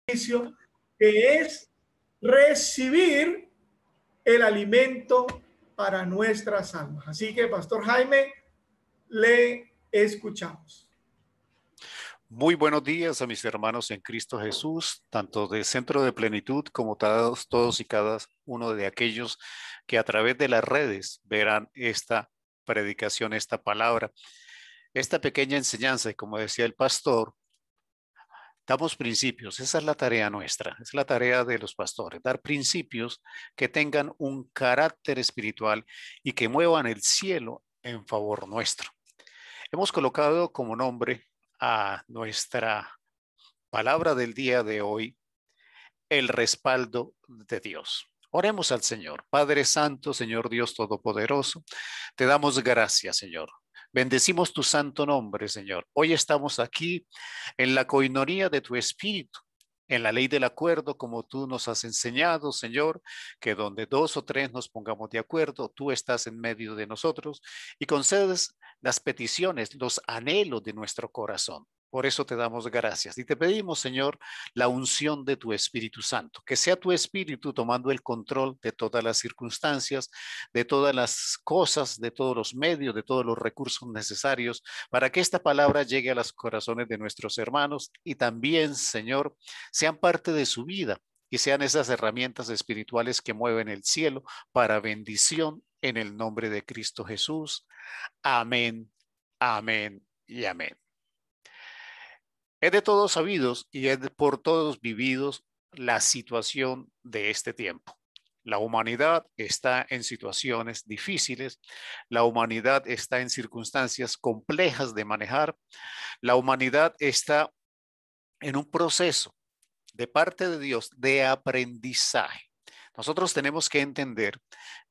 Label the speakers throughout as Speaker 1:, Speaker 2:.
Speaker 1: servicio, que es recibir el alimento para nuestras almas. Así que, Pastor Jaime, le escuchamos.
Speaker 2: Muy buenos días a mis hermanos en Cristo Jesús, tanto de Centro de Plenitud como todos y cada uno de aquellos que a través de las redes verán esta predicación, esta palabra, esta pequeña enseñanza. Y como decía el pastor, damos principios. Esa es la tarea nuestra, es la tarea de los pastores, dar principios que tengan un carácter espiritual y que muevan el cielo en favor nuestro. Hemos colocado como nombre a nuestra palabra del día de hoy, el respaldo de Dios. Oremos al Señor. Padre Santo, Señor Dios Todopoderoso, te damos gracias, Señor. Bendecimos tu santo nombre, Señor. Hoy estamos aquí en la coinonía de tu Espíritu, en la ley del acuerdo, como tú nos has enseñado, Señor, que donde dos o tres nos pongamos de acuerdo, tú estás en medio de nosotros y concedes las peticiones, los anhelos de nuestro corazón. Por eso te damos gracias y te pedimos, Señor, la unción de tu Espíritu Santo, que sea tu Espíritu tomando el control de todas las circunstancias, de todas las cosas, de todos los medios, de todos los recursos necesarios para que esta palabra llegue a los corazones de nuestros hermanos y también, Señor, sean parte de su vida y sean esas herramientas espirituales que mueven el cielo para bendición en el nombre de Cristo Jesús. Amén, amén y amén. Es de todos sabidos y es por todos vividos la situación de este tiempo. La humanidad está en situaciones difíciles, la humanidad está en circunstancias complejas de manejar, la humanidad está en un proceso de parte de Dios de aprendizaje. Nosotros tenemos que entender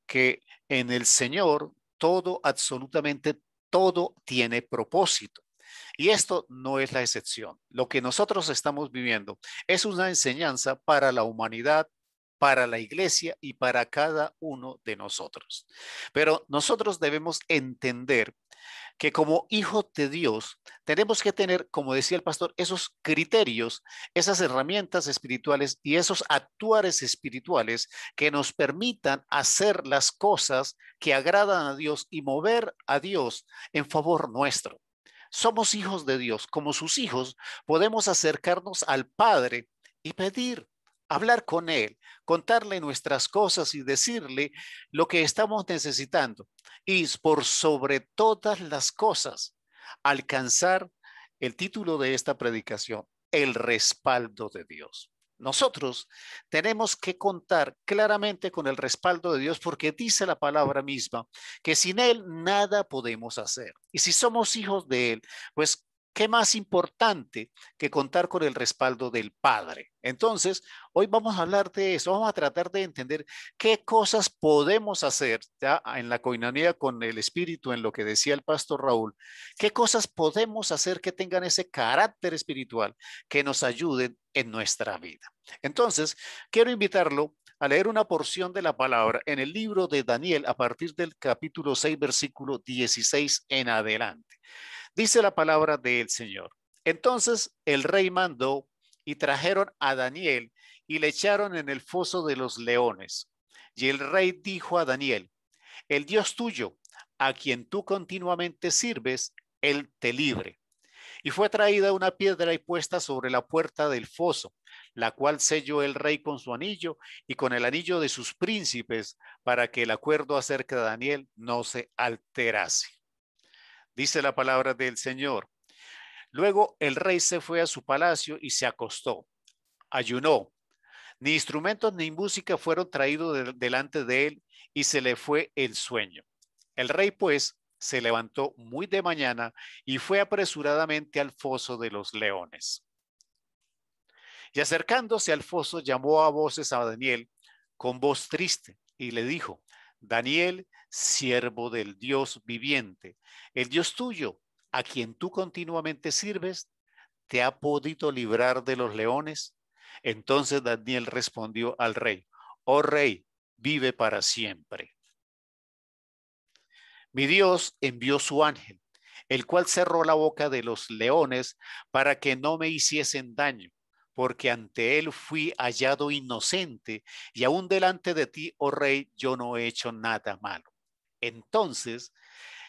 Speaker 2: que en el Señor todo, absolutamente todo tiene propósito. Y esto no es la excepción. Lo que nosotros estamos viviendo es una enseñanza para la humanidad, para la iglesia y para cada uno de nosotros. Pero nosotros debemos entender que como hijos de Dios tenemos que tener, como decía el pastor, esos criterios, esas herramientas espirituales y esos actuares espirituales que nos permitan hacer las cosas que agradan a Dios y mover a Dios en favor nuestro. Somos hijos de Dios. Como sus hijos, podemos acercarnos al Padre y pedir, hablar con Él, contarle nuestras cosas y decirle lo que estamos necesitando. Y por sobre todas las cosas, alcanzar el título de esta predicación, el respaldo de Dios. Nosotros tenemos que contar claramente con el respaldo de Dios porque dice la palabra misma que sin Él nada podemos hacer. Y si somos hijos de Él, pues ¿qué más importante que contar con el respaldo del Padre? Entonces, hoy vamos a hablar de eso, vamos a tratar de entender qué cosas podemos hacer ya en la coinonía con el Espíritu, en lo que decía el pastor Raúl, qué cosas podemos hacer que tengan ese carácter espiritual que nos ayuden en nuestra vida. Entonces, quiero invitarlo a leer una porción de la palabra en el libro de Daniel a partir del capítulo 6, versículo 16 en adelante. Dice la palabra del Señor. Entonces el rey mandó y trajeron a Daniel y le echaron en el foso de los leones. Y el rey dijo a Daniel, el Dios tuyo, a quien tú continuamente sirves, él te libre. Y fue traída una piedra y puesta sobre la puerta del foso, la cual selló el rey con su anillo y con el anillo de sus príncipes, para que el acuerdo acerca de Daniel no se alterase. Dice la palabra del Señor. Luego el rey se fue a su palacio y se acostó. Ayunó. Ni instrumentos ni música fueron traídos delante de él y se le fue el sueño. El rey, pues, se levantó muy de mañana y fue apresuradamente al foso de los leones. Y acercándose al foso, llamó a voces a Daniel con voz triste y le dijo, Daniel, siervo del Dios viviente, el Dios tuyo, a quien tú continuamente sirves, ¿te ha podido librar de los leones? Entonces Daniel respondió al rey, oh rey, vive para siempre. Mi Dios envió su ángel, el cual cerró la boca de los leones para que no me hiciesen daño, porque ante él fui hallado inocente, y aún delante de ti, oh rey, yo no he hecho nada malo. Entonces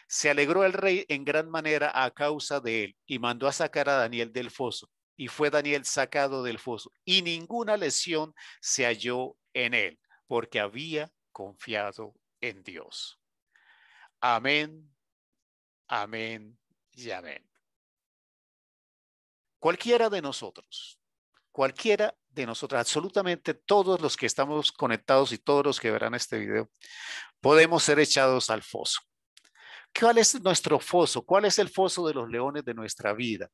Speaker 2: se alegró el rey en gran manera a causa de él, y mandó a sacar a Daniel del foso. Y fue Daniel sacado del foso, y ninguna lesión se halló en él, porque había confiado en Dios. Amén, amén y amén. Cualquiera de nosotros, absolutamente todos los que estamos conectados y todos los que verán este video, podemos ser echados al foso. ¿Cuál es nuestro foso? ¿Cuál es el foso de los leones de nuestra vida?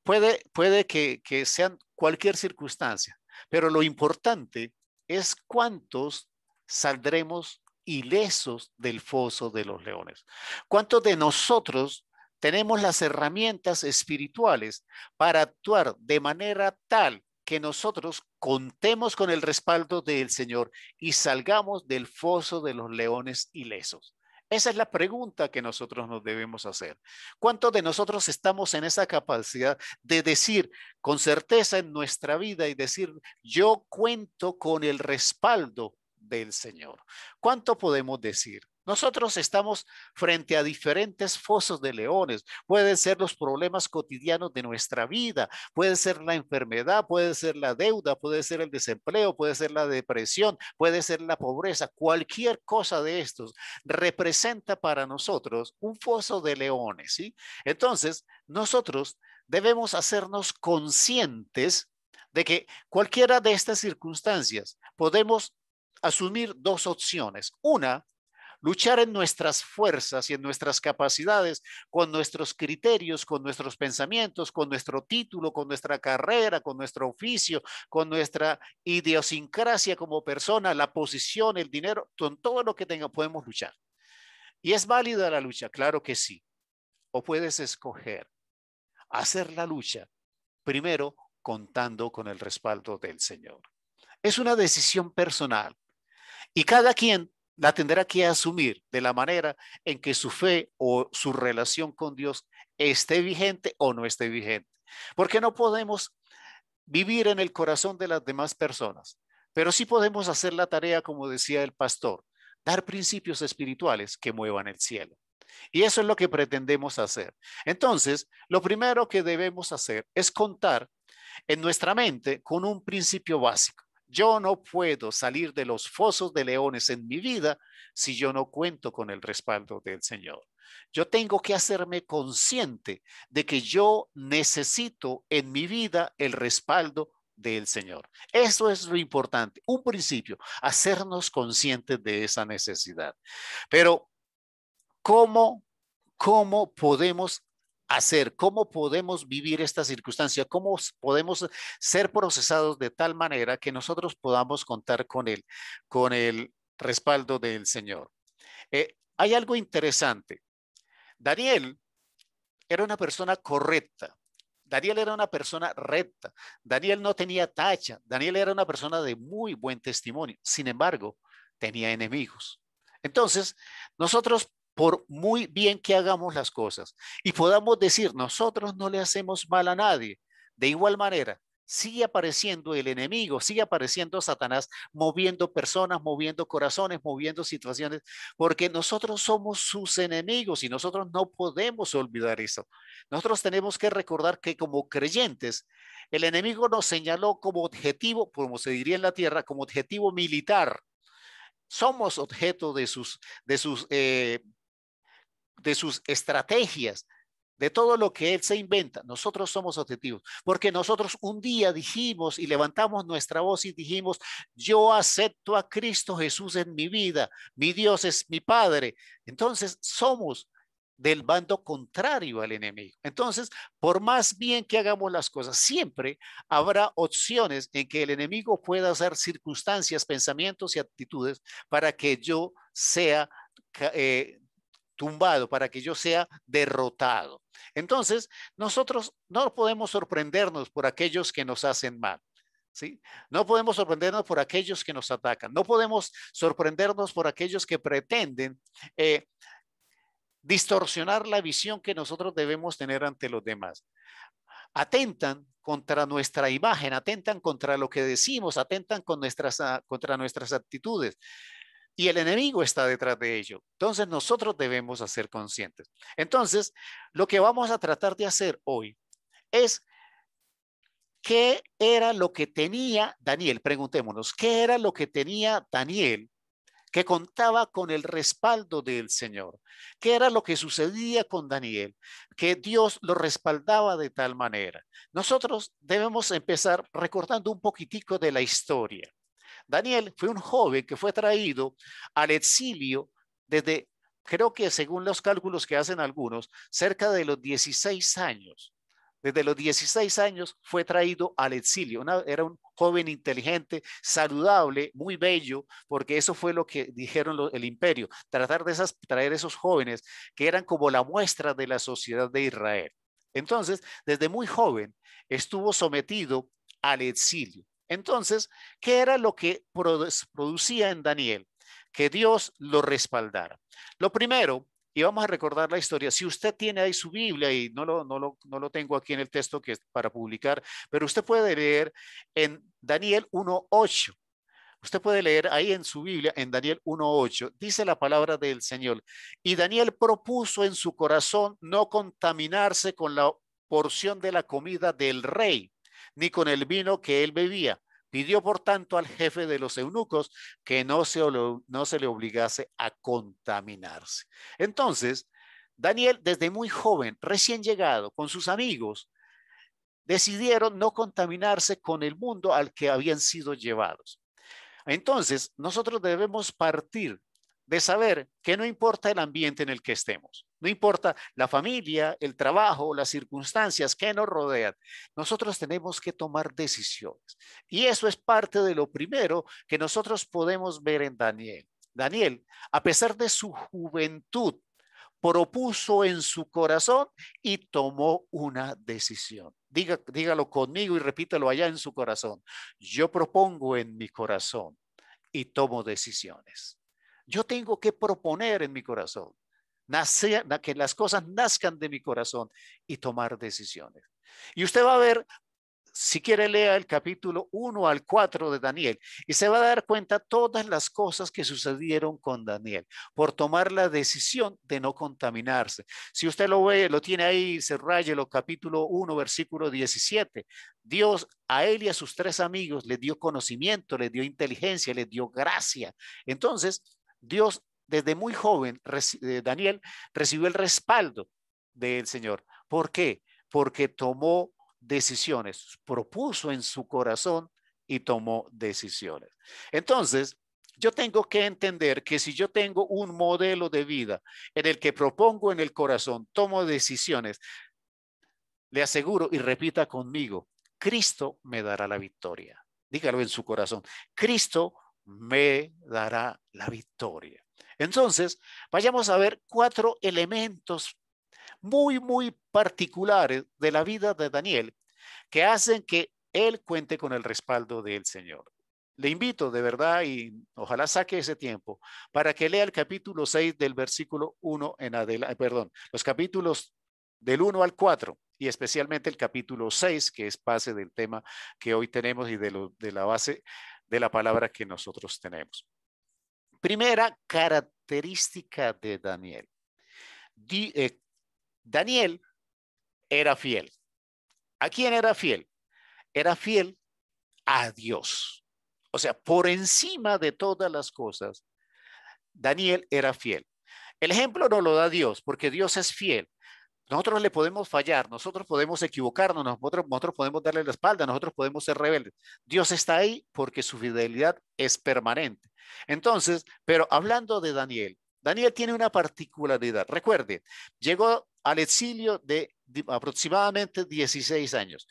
Speaker 2: Puede que sean cualquier circunstancia, pero lo importante es cuántos saldremos ilesos del foso de los leones. ¿Cuántos de nosotros tenemos las herramientas espirituales para actuar de manera tal que nosotros contemos con el respaldo del Señor y salgamos del foso de los leones ilesos? Esa es la pregunta que nosotros nos debemos hacer. ¿Cuántos de nosotros estamos en esa capacidad de decir con certeza en nuestra vida y decir, yo cuento con el respaldo del Señor? ¿Cuánto podemos decir? Nosotros estamos frente a diferentes fosos de leones. Pueden ser los problemas cotidianos de nuestra vida, puede ser la enfermedad, puede ser la deuda, puede ser el desempleo, puede ser la depresión, puede ser la pobreza. Cualquier cosa de estos representa para nosotros un foso de leones, ¿sí? Entonces, nosotros debemos hacernos conscientes de que cualquiera de estas circunstancias podemos asumir dos opciones. Una, luchar en nuestras fuerzas y en nuestras capacidades, con nuestros criterios, con nuestros pensamientos, con nuestro título, con nuestra carrera, con nuestro oficio, con nuestra idiosincrasia como persona, la posición, el dinero, con todo lo que tenga, podemos luchar. ¿Y es válida la lucha? Claro que sí. O puedes escoger hacer la lucha primero contando con el respaldo del Señor. Es una decisión personal y cada quien la tendrá que asumir de la manera en que su fe o su relación con Dios esté vigente o no esté vigente. Porque no podemos vivir en el corazón de las demás personas, pero sí podemos hacer la tarea, como decía el pastor, dar principios espirituales que muevan el cielo. Y eso es lo que pretendemos hacer. Entonces, lo primero que debemos hacer es contar en nuestra mente con un principio básico. Yo no puedo salir de los fosos de leones en mi vida si yo no cuento con el respaldo del Señor. Yo tengo que hacerme consciente de que yo necesito en mi vida el respaldo del Señor. Eso es lo importante, un principio, hacernos conscientes de esa necesidad. Pero, ¿cómo podemos hacer? ¿Cómo podemos vivir esta circunstancia? ¿Cómo podemos ser procesados de tal manera que nosotros podamos contar con el respaldo del Señor? Hay algo interesante. Daniel era una persona correcta. Daniel era una persona recta. Daniel no tenía tacha. Daniel era una persona de muy buen testimonio. Sin embargo, tenía enemigos. Entonces, nosotros, por muy bien que hagamos las cosas y podamos decir, nosotros no le hacemos mal a nadie, de igual manera, sigue apareciendo el enemigo, sigue apareciendo Satanás, moviendo personas, moviendo corazones, moviendo situaciones, porque nosotros somos sus enemigos y nosotros no podemos olvidar eso. Nosotros tenemos que recordar que como creyentes, el enemigo nos señaló como objetivo, como se diría en la tierra, como objetivo militar. Somos objeto de sus estrategias, de todo lo que él se inventa. Nosotros somos objetivos, porque nosotros un día dijimos y levantamos nuestra voz y dijimos, yo acepto a Cristo Jesús en mi vida, mi Dios es mi Padre. Entonces somos del bando contrario al enemigo. Entonces, por más bien que hagamos las cosas, siempre habrá opciones en que el enemigo pueda hacer circunstancias, pensamientos y actitudes para que yo sea tumbado, para que yo sea derrotado. Entonces, nosotros no podemos sorprendernos por aquellos que nos hacen mal. ¿Sí? No podemos sorprendernos por aquellos que nos atacan. No podemos sorprendernos por aquellos que pretenden distorsionar la visión que nosotros debemos tener ante los demás. Atentan contra nuestra imagen, atentan contra lo que decimos, atentan contra nuestras actitudes. Y el enemigo está detrás de ello. Entonces nosotros debemos ser conscientes. Entonces, lo que vamos a tratar de hacer hoy es qué era lo que tenía Daniel. Preguntémonos, ¿qué era lo que tenía Daniel que contaba con el respaldo del Señor? ¿Qué era lo que sucedía con Daniel? Que Dios lo respaldaba de tal manera. Nosotros debemos empezar recordando un poquitico de la historia. Daniel fue un joven que fue traído al exilio desde, creo que según los cálculos que hacen algunos, cerca de los 16 años. Desde los 16 años fue traído al exilio. Era un joven inteligente, saludable, muy bello, porque eso fue lo que dijeron el imperio, tratar de traer esos jóvenes que eran como la muestra de la sociedad de Israel. Entonces, desde muy joven estuvo sometido al exilio. Entonces, ¿qué era lo que producía en Daniel? Que Dios lo respaldara. Lo primero, y vamos a recordar la historia, si usted tiene ahí su Biblia, y no lo tengo aquí en el texto que es para publicar, pero usted puede leer en Daniel 1:8. Usted puede leer ahí en su Biblia, en Daniel 1:8, dice la palabra del Señor. Y Daniel propuso en su corazón no contaminarse con la porción de la comida del rey, ni con el vino que él bebía. Pidió, por tanto, al jefe de los eunucos que no se le obligase a contaminarse. Entonces, Daniel, desde muy joven, recién llegado, con sus amigos, decidieron no contaminarse con el mundo al que habían sido llevados. Entonces, nosotros debemos partir de saber que no importa el ambiente en el que estemos, no importa la familia, el trabajo, las circunstancias que nos rodean, nosotros tenemos que tomar decisiones. Y eso es parte de lo primero que nosotros podemos ver en Daniel. Daniel, a pesar de su juventud, propuso en su corazón y tomó una decisión. Dígalo conmigo y repítelo allá en su corazón. Yo propongo en mi corazón y tomo decisiones. Yo tengo que proponer en mi corazón, que las cosas nazcan de mi corazón y tomar decisiones. Y usted va a ver, si quiere, lea el capítulo 1 al 4 de Daniel y se va a dar cuenta todas las cosas que sucedieron con Daniel por tomar la decisión de no contaminarse. Si usted lo ve, lo tiene ahí, se rayelo, capítulo 1, versículo 17. Dios a él y a sus 3 amigos les dio conocimiento, les dio inteligencia, les dio gracia. Entonces, Dios desde muy joven, Daniel recibió el respaldo del Señor. ¿Por qué? Porque tomó decisiones, propuso en su corazón y tomó decisiones. Entonces, yo tengo que entender que si yo tengo un modelo de vida en el que propongo en el corazón, tomo decisiones, le aseguro y repita conmigo, Cristo me dará la victoria. Dígalo en su corazón, Cristo me dará la victoria. Entonces, vayamos a ver 4 elementos muy particulares de la vida de Daniel que hacen que él cuente con el respaldo del Señor. Le invito de verdad y ojalá saque ese tiempo para que lea el capítulo 6 del versículo 1 en adelante, perdón, los capítulos del 1 al 4 y especialmente el capítulo 6, que es base del tema que hoy tenemos y de la base de la palabra que nosotros tenemos. Primera característica de Daniel. Daniel era fiel. ¿A quién era fiel? Era fiel a Dios. O sea, por encima de todas las cosas, Daniel era fiel. El ejemplo nos lo da Dios, porque Dios es fiel. Nosotros le podemos fallar, nosotros podemos equivocarnos, nosotros podemos darle la espalda, nosotros podemos ser rebeldes. Dios está ahí porque su fidelidad es permanente. Entonces, pero hablando de Daniel, Daniel tiene una particularidad. Recuerde, llegó al exilio de aproximadamente 16 años.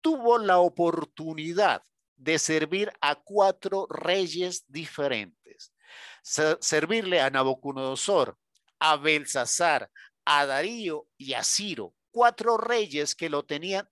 Speaker 2: Tuvo la oportunidad de servir a 4 reyes diferentes. Servirle a Nabucodonosor, a Belsasar, a Darío y a Ciro. 4 reyes que lo tenían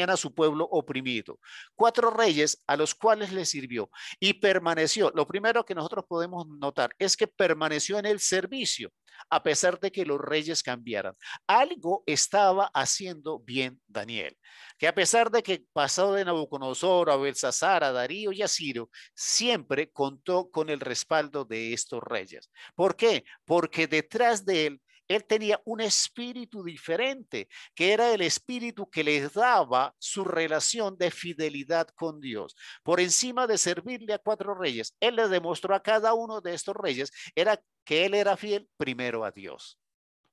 Speaker 2: a su pueblo oprimido. 4 reyes a los cuales le sirvió y permaneció. Lo primero que nosotros podemos notar es que permaneció en el servicio a pesar de que los reyes cambiaran. Algo estaba haciendo bien Daniel, que a pesar de que pasó de Nabucodonosor a Belsasar, a Darío y a Ciro, siempre contó con el respaldo de estos reyes. ¿Por qué? Porque detrás de él tenía un espíritu diferente, que era el espíritu que les daba su relación de fidelidad con Dios. Por encima de servirle a 4 reyes, él le demostró a cada uno de estos reyes que él era fiel primero a Dios.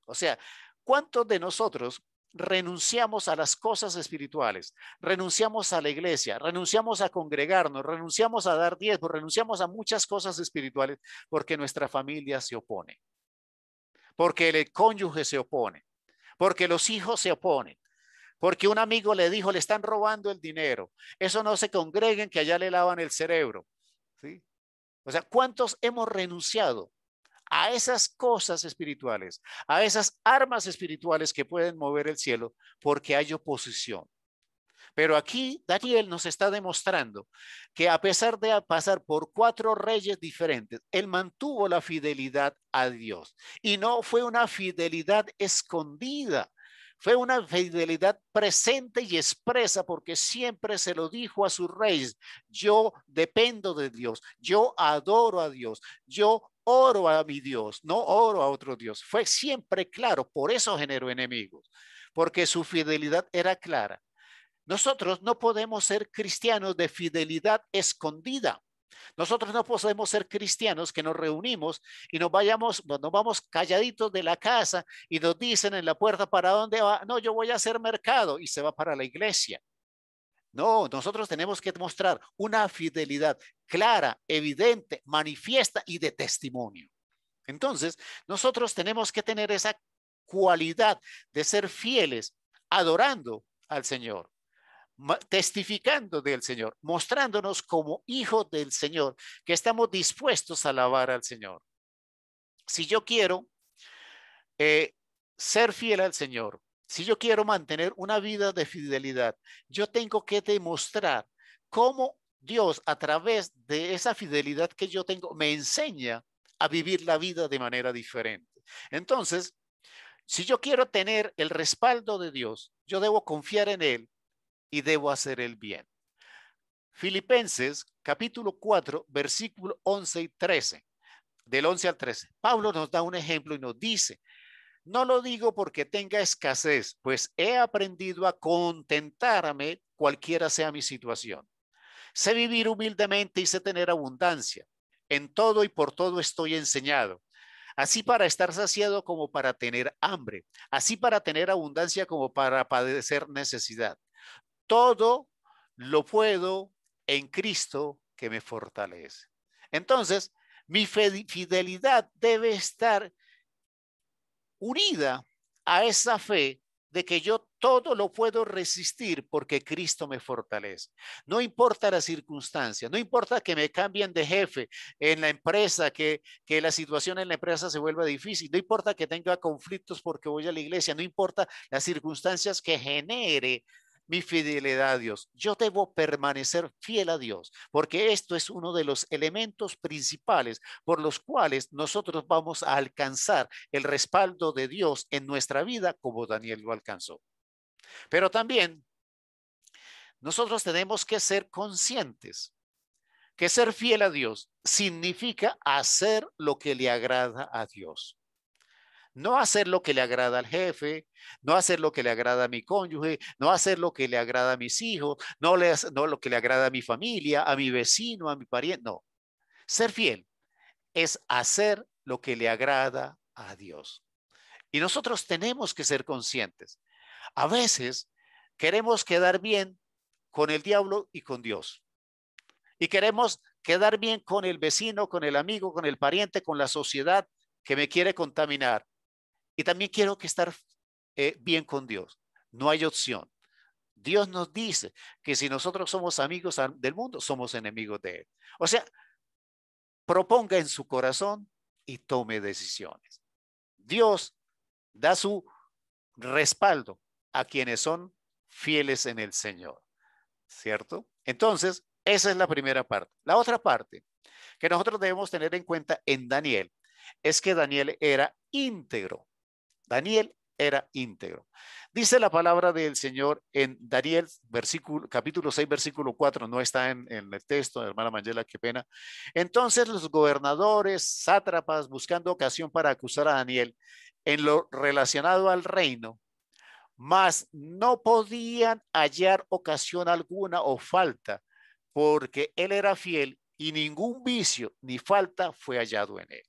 Speaker 2: O sea, ¿cuántos de nosotros renunciamos a las cosas espirituales, renunciamos a la iglesia, renunciamos a congregarnos, renunciamos a dar diezmos, renunciamos a muchas cosas espirituales porque nuestra familia se opone? Porque el cónyuge se opone, porque los hijos se oponen, porque un amigo le dijo, le están robando el dinero, eso no se congreguen que allá le lavan el cerebro, ¿sí? O sea, ¿cuántos hemos renunciado a esas cosas espirituales, a esas armas espirituales que pueden mover el cielo porque hay oposición? Pero aquí Daniel nos está demostrando que a pesar de pasar por 4 reyes diferentes, él mantuvo la fidelidad a Dios. Y no fue una fidelidad escondida, fue una fidelidad presente y expresa porque siempre se lo dijo a sus reyes: yo dependo de Dios, yo adoro a Dios, yo oro a mi Dios, no oro a otro Dios. Fue siempre claro, por eso generó enemigos, porque su fidelidad era clara. Nosotros no podemos ser cristianos de fidelidad escondida. Nosotros no podemos ser cristianos que nos reunimos y nos vamos calladitos de la casa y nos dicen en la puerta para dónde va. No, yo voy a hacer mercado y se va para la iglesia. No, nosotros tenemos que mostrar una fidelidad clara, evidente, manifiesta y de testimonio. Entonces, nosotros tenemos que tener esa cualidad de ser fieles, adorando al Señor, testificando del Señor, mostrándonos como hijos del Señor, que estamos dispuestos a alabar al Señor. Si yo quiero ser fiel al Señor, si yo quiero mantener una vida de fidelidad, yo tengo que demostrar cómo Dios, a través de esa fidelidad que yo tengo, me enseña a vivir la vida de manera diferente. Entonces, si yo quiero tener el respaldo de Dios, yo debo confiar en Él y debo hacer el bien. Filipenses capítulo 4, versículo 11 y 13, del 11 al 13. Pablo nos da un ejemplo y nos dice: no lo digo porque tenga escasez, pues he aprendido a contentarme cualquiera sea mi situación. Sé vivir humildemente y sé tener abundancia. En todo y por todo estoy enseñado. Así para estar saciado como para tener hambre. Así para tener abundancia como para padecer necesidad. Todo lo puedo en Cristo que me fortalece. Entonces, mi fidelidad debe estar unida a esa fe de que yo todo lo puedo resistir porque Cristo me fortalece. No importa la circunstancia, no importa que me cambien de jefe en la empresa, que la situación en la empresa se vuelva difícil, no importa que tenga conflictos porque voy a la iglesia, no importa las circunstancias que genere mi fidelidad a Dios. Yo debo permanecer fiel a Dios, porque esto es uno de los elementos principales por los cuales nosotros vamos a alcanzar el respaldo de Dios en nuestra vida como Daniel lo alcanzó. Pero también nosotros tenemos que ser conscientes que ser fiel a Dios significa hacer lo que le agrada a Dios. No hacer lo que le agrada al jefe, no hacer lo que le agrada a mi cónyuge, no hacer lo que le agrada a mis hijos, no lo que le agrada a mi familia, a mi vecino, a mi pariente. No, ser fiel es hacer lo que le agrada a Dios. Y nosotros tenemos que ser conscientes. A veces queremos quedar bien con el diablo y con Dios. Y queremos quedar bien con el vecino, con el amigo, con el pariente, con la sociedad que me quiere contaminar. Y también quiero que estar bien con Dios. No hay opción. Dios nos dice que si nosotros somos amigos del mundo, somos enemigos de él. O sea, proponga en su corazón y tome decisiones. Dios da su respaldo a quienes son fieles en el Señor, ¿cierto? Entonces, esa es la primera parte. La otra parte que nosotros debemos tener en cuenta en Daniel es que Daniel era íntegro. Daniel era íntegro. Dice la palabra del Señor en Daniel, capítulo 6, versículo 4, no está en el texto, hermana Mangela, qué pena. Entonces los gobernadores, sátrapas, buscando ocasión para acusar a Daniel en lo relacionado al reino, mas no podían hallar ocasión alguna o falta, porque él era fiel y ningún vicio ni falta fue hallado en él.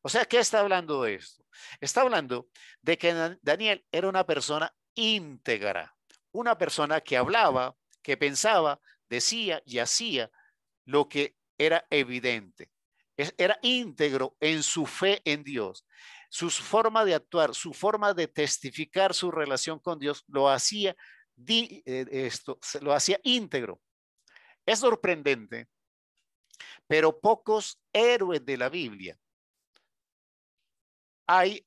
Speaker 2: O sea, ¿qué está hablando de esto? Está hablando de que Daniel era una persona íntegra, una persona que hablaba, que pensaba, decía y hacía lo que era evidente. Era íntegro en su fe en Dios. Su forma de actuar, su forma de testificar su relación con Dios lo hacía, lo hacía íntegro. Es sorprendente, pero pocos héroes de la Biblia hay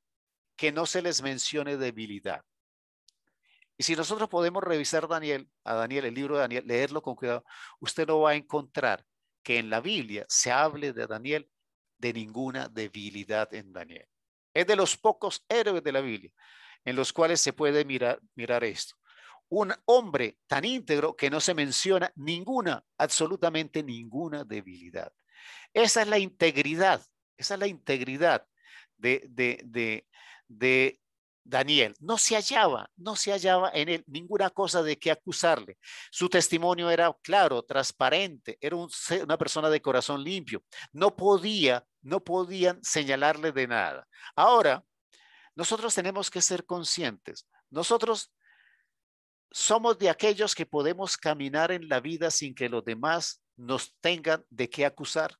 Speaker 2: que no se les mencione debilidad. Y si nosotros podemos revisar a Daniel, el libro de Daniel, leerlo con cuidado, usted no va a encontrar que en la Biblia se hable de Daniel de ninguna debilidad en Daniel. Es de los pocos héroes de la Biblia en los cuales se puede mirar esto. Un hombre tan íntegro que no se menciona ninguna, absolutamente ninguna debilidad. Esa es la integridad, de Daniel. No se hallaba en él ninguna cosa de qué acusarle. Su testimonio era claro, transparente, era una persona de corazón limpio. No podían señalarle de nada. Ahora, nosotros tenemos que ser conscientes. Nosotros somos de aquellos que podemos caminar en la vida sin que los demás nos tengan de qué acusar,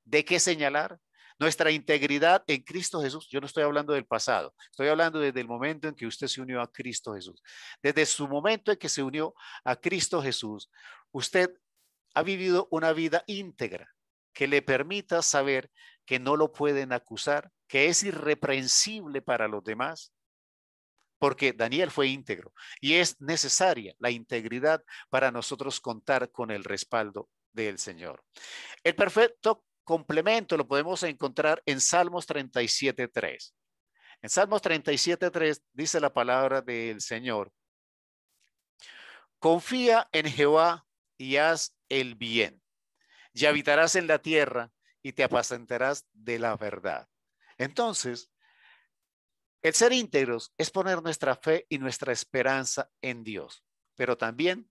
Speaker 2: de qué señalar. Nuestra integridad en Cristo Jesús, yo no estoy hablando del pasado, estoy hablando desde el momento en que usted se unió a Cristo Jesús. Desde su momento en que se unió a Cristo Jesús, usted ha vivido una vida íntegra que le permita saber que no lo pueden acusar, que es irreprensible para los demás, porque Daniel fue íntegro y es necesaria la integridad para nosotros contar con el respaldo del Señor. El perfecto complemento lo podemos encontrar en Salmos 37:3. En Salmos 37:3 dice la palabra del Señor: confía en Jehová y haz el bien, y habitarás en la tierra y te apacentarás de la verdad. Entonces, el ser íntegros es poner nuestra fe y nuestra esperanza en Dios, pero también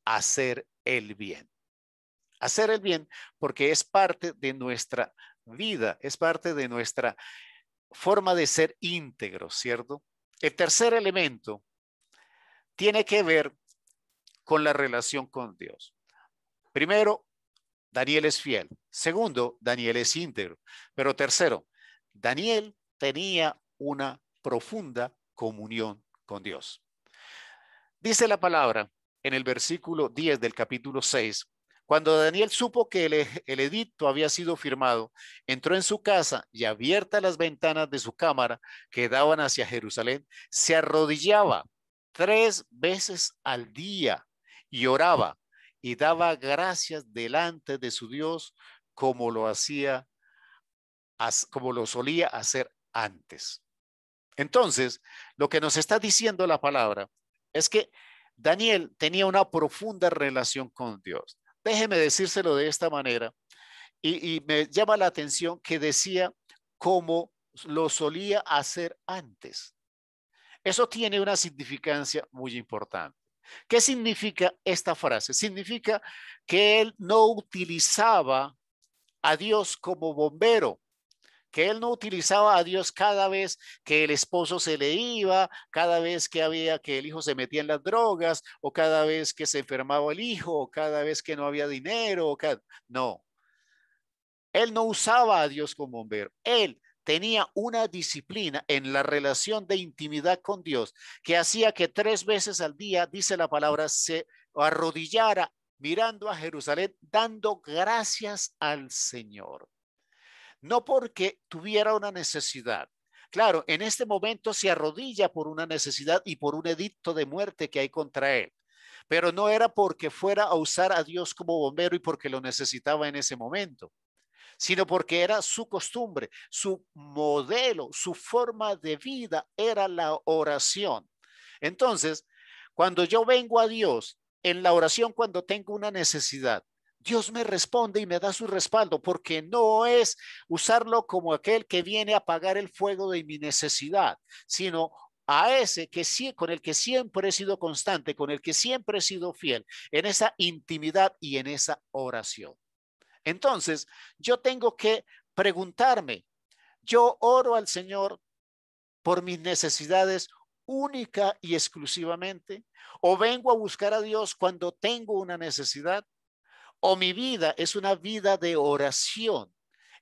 Speaker 2: hacer el bien. Hacer el bien porque es parte de nuestra vida, es parte de nuestra forma de ser íntegros, ¿cierto? El tercer elemento tiene que ver con la relación con Dios. Primero, Daniel es fiel. Segundo, Daniel es íntegro. Pero tercero, Daniel tenía una profunda comunión con Dios. Dice la palabra en el versículo 10 del capítulo 6, cuando Daniel supo que el edicto había sido firmado, entró en su casa y abiertas las ventanas de su cámara que daban hacia Jerusalén, se arrodillaba 3 veces al día y oraba y daba gracias delante de su Dios como lo solía hacer antes. Entonces, lo que nos está diciendo la palabra es que Daniel tenía una profunda relación con Dios. Déjeme decírselo de esta manera y me llama la atención que decía como lo solía hacer antes. Eso tiene una significancia muy importante. ¿Qué significa esta frase? Significa que él no utilizaba a Dios como bombero, que él no utilizaba a Dios cada vez que el esposo se le iba, cada vez que el hijo se metía en las drogas, o cada vez que se enfermaba el hijo, o cada vez que no había dinero. No, él no usaba a Dios como bombero. Él tenía una disciplina en la relación de intimidad con Dios que hacía que 3 veces al día, dice la palabra, se arrodillara mirando a Jerusalén, dando gracias al Señor. No porque tuviera una necesidad, Claro, en este momento se arrodilla por una necesidad y por un edicto de muerte que hay contra él. Pero no era porque fuera a usar a Dios como bombero y porque lo necesitaba en ese momento, sino porque era su costumbre, su modelo, su forma de vida era la oración. Entonces, cuando yo vengo a Dios en la oración, cuando tengo una necesidad, Dios me responde y me da su respaldo, porque no es usarlo como aquel que viene a apagar el fuego de mi necesidad, sino a ese que sí, con el que siempre he sido constante, con el que siempre he sido fiel, en esa intimidad y en esa oración. Entonces, yo tengo que preguntarme, yo oro al Señor por mis necesidades única y exclusivamente, o vengo a buscar a Dios cuando tengo una necesidad, o mi vida es una vida de oración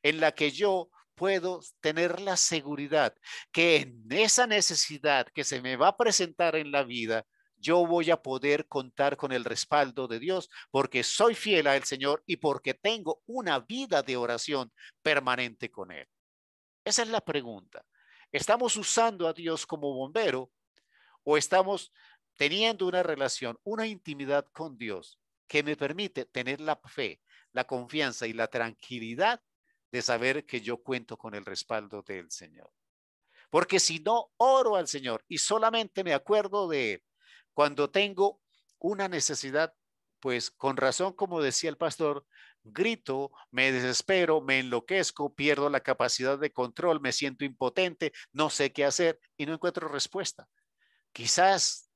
Speaker 2: en la que yo puedo tener la seguridad que en esa necesidad que se me va a presentar en la vida, yo voy a poder contar con el respaldo de Dios porque soy fiel al Señor y porque tengo una vida de oración permanente con Él. Esa es la pregunta. ¿Estamos usando a Dios como bombero o estamos teniendo una relación, una intimidad con Dios que me permite tener la fe, la confianza y la tranquilidad de saber que yo cuento con el respaldo del Señor? Porque si no oro al Señor y solamente me acuerdo de Él cuando tengo una necesidad, pues con razón, como decía el pastor, grito, me desespero, me enloquezco, pierdo la capacidad de control, me siento impotente, no sé qué hacer y no encuentro respuesta. Quizás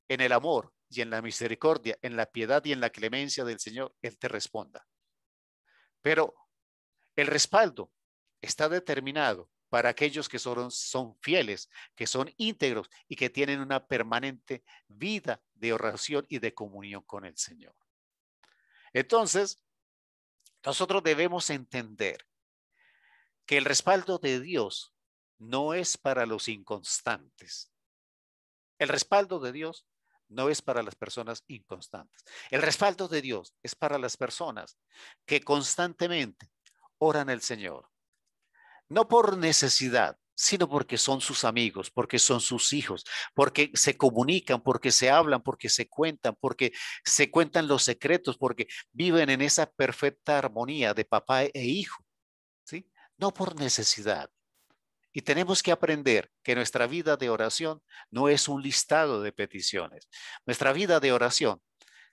Speaker 2: en el amor y en la misericordia, en la piedad y en la clemencia del Señor, Él te responda. Pero el respaldo está determinado para aquellos que son fieles, que son íntegros y que tienen una permanente vida de oración y de comunión con el Señor. Entonces, nosotros debemos entender que el respaldo de Dios no es para los inconstantes. El respaldo de Dios no es para las personas inconstantes. El respaldo de Dios es para las personas que constantemente oran al Señor, no por necesidad, sino porque son sus amigos, porque son sus hijos, porque se comunican, porque se hablan, porque se cuentan los secretos, porque viven en esa perfecta armonía de papá e hijo, ¿sí? No por necesidad. Y tenemos que aprender que nuestra vida de oración no es un listado de peticiones. Nuestra vida de oración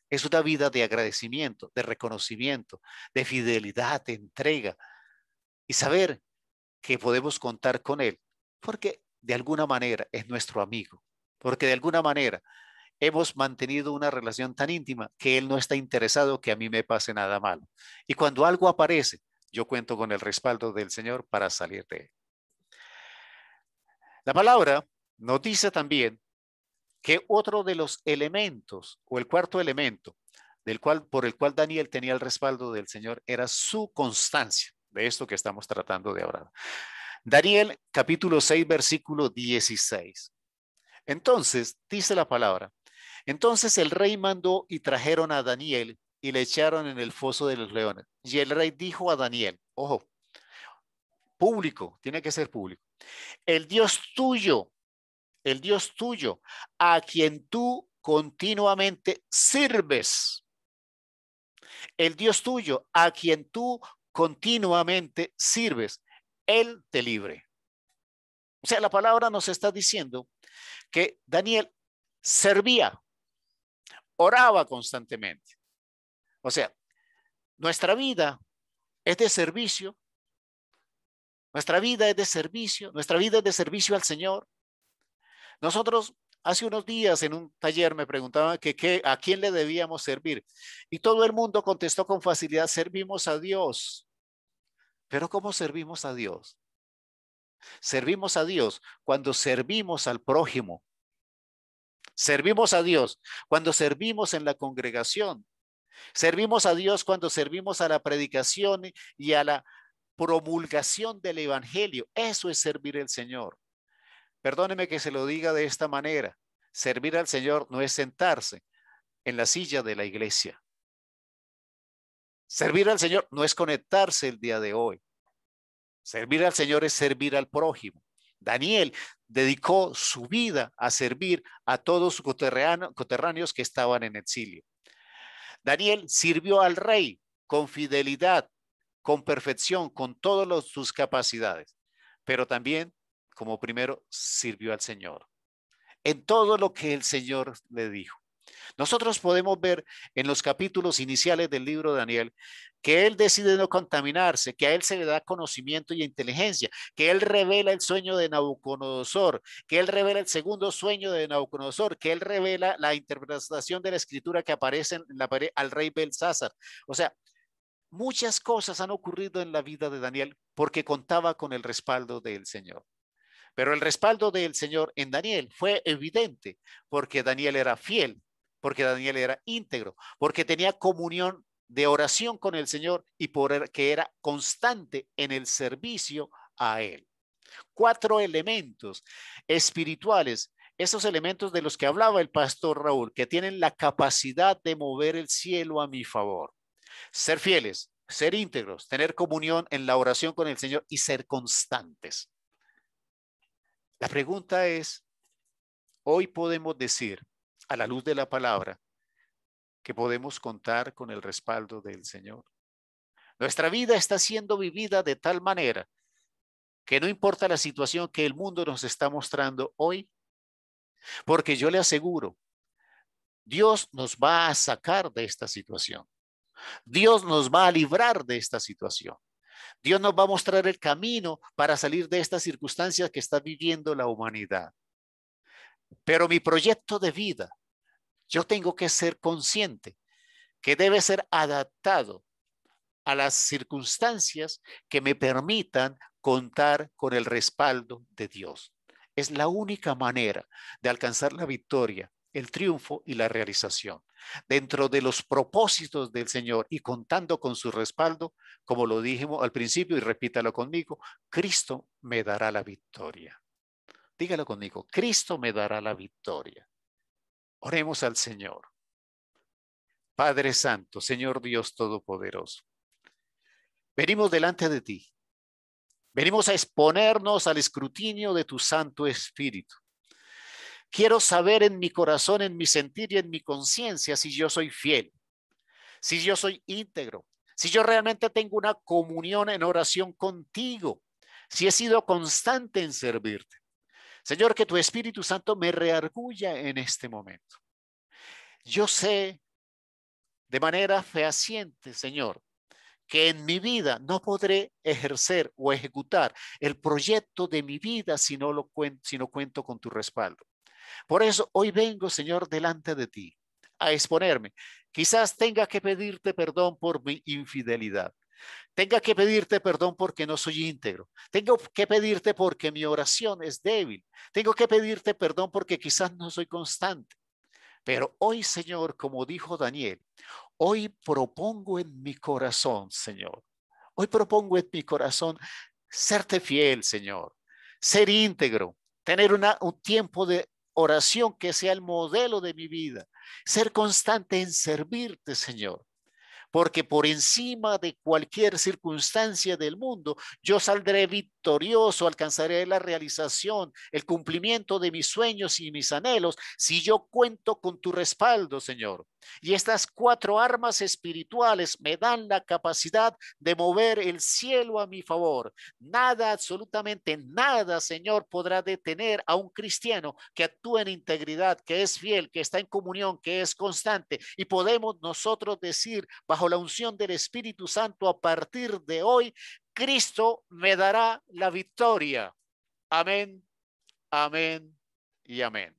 Speaker 2: es una vida de agradecimiento, de reconocimiento, de fidelidad, de entrega y saber que podemos contar con Él, porque de alguna manera es nuestro amigo, porque de alguna manera hemos mantenido una relación tan íntima que Él no está interesado que a mí me pase nada malo. Y cuando algo aparece, yo cuento con el respaldo del Señor para salir de él. La palabra nos dice también que otro de los elementos o el cuarto elemento por el cual Daniel tenía el respaldo del Señor era su constancia, de esto que estamos tratando de ahora. Daniel capítulo 6 versículo 16. Entonces, dice la palabra, entonces el rey mandó y trajeron a Daniel y le echaron en el foso de los leones. Y el rey dijo a Daniel, ojo, público, tiene que ser público, el el Dios tuyo, a quien tú continuamente sirves, el Dios tuyo, a quien tú continuamente sirves, Él te libre. O sea, la palabra nos está diciendo que Daniel servía, oraba constantemente. O sea, nuestra vida es de servicio, nuestra vida es de servicio, nuestra vida es de servicio al Señor. Nosotros hace unos días en un taller me preguntaban a quién le debíamos servir y todo el mundo contestó con facilidad, servimos a Dios. Pero ¿cómo servimos a Dios? Servimos a Dios cuando servimos al prójimo. Servimos a Dios cuando servimos en la congregación. Servimos a Dios cuando servimos a la predicación y a la promulgación del evangelio. Eso es servir al Señor. Perdóneme que se lo diga de esta manera. Servir al Señor no es sentarse en la silla de la iglesia. Servir al Señor no es conectarse el día de hoy. Servir al Señor es servir al prójimo. Daniel dedicó su vida a servir a todos sus coterráneos que estaban en exilio. Daniel sirvió al rey con fidelidad, con perfección, con todas sus capacidades, pero también, como primero, sirvió al Señor en todo lo que el Señor le dijo. Nosotros podemos ver en los capítulos iniciales del libro de Daniel que él decide no contaminarse, que a él se le da conocimiento y inteligencia, que él revela el sueño de Nabucodonosor, que él revela el segundo sueño de Nabucodonosor, que él revela la interpretación de la escritura que aparece en la pared al rey Belsasar. O sea, muchas cosas han ocurrido en la vida de Daniel porque contaba con el respaldo del Señor. Pero el respaldo del Señor en Daniel fue evidente porque Daniel era fiel, porque Daniel era íntegro, porque tenía comunión de oración con el Señor y porque era constante en el servicio a Él. 4 elementos espirituales, esos elementos de los que hablaba el pastor Raúl, que tienen la capacidad de mover el cielo a mi favor. Ser fieles, ser íntegros, tener comunión en la oración con el Señor y ser constantes. La pregunta es, hoy podemos decir, a la luz de la palabra, que podemos contar con el respaldo del Señor. Nuestra vida está siendo vivida de tal manera que no importa la situación que el mundo nos está mostrando hoy, porque yo le aseguro, Dios nos va a sacar de esta situación. Dios nos va a librar de esta situación. Dios nos va a mostrar el camino para salir de estas circunstancias que está viviendo la humanidad. Pero mi proyecto de vida, yo tengo que ser consciente que debe ser adaptado a las circunstancias que me permitan contar con el respaldo de Dios. Es la única manera de alcanzar la victoria, el triunfo y la realización. Dentro de los propósitos del Señor y contando con su respaldo, como lo dijimos al principio y repítalo conmigo, Cristo me dará la victoria. Dígalo conmigo, Cristo me dará la victoria. Oremos al Señor. Padre Santo, Señor Dios Todopoderoso, venimos delante de ti. Venimos a exponernos al escrutinio de tu Santo Espíritu. Quiero saber en mi corazón, en mi sentir y en mi conciencia si yo soy fiel, si yo soy íntegro, si yo realmente tengo una comunión en oración contigo, si he sido constante en servirte. Señor, que tu Espíritu Santo me reargulla en este momento. Yo sé de manera fehaciente, Señor, que en mi vida no podré ejercer o ejecutar el proyecto de mi vida si no cuento con tu respaldo. Por eso hoy vengo, Señor, delante de ti a exponerme. Quizás tenga que pedirte perdón por mi infidelidad. Tenga que pedirte perdón porque no soy íntegro. Tengo que pedirte porque mi oración es débil. Tengo que pedirte perdón porque quizás no soy constante. Pero hoy, Señor, como dijo Daniel, hoy propongo en mi corazón, Señor. Hoy propongo en mi corazón serte fiel, Señor. Ser íntegro. Tener un tiempo de oración que sea el modelo de mi vida. Ser constante en servirte, Señor. Porque por encima de cualquier circunstancia del mundo, yo saldré victorioso, alcanzaré la realización, el cumplimiento de mis sueños y mis anhelos, si yo cuento con tu respaldo, Señor. Y estas 4 armas espirituales me dan la capacidad de mover el cielo a mi favor. Nada, absolutamente nada, Señor, podrá detener a un cristiano que actúa en integridad, que es fiel, que está en comunión, que es constante. Y podemos nosotros decir, bajo la unción del Espíritu Santo, a partir de hoy, Cristo me dará la victoria. Amén, amén y amén.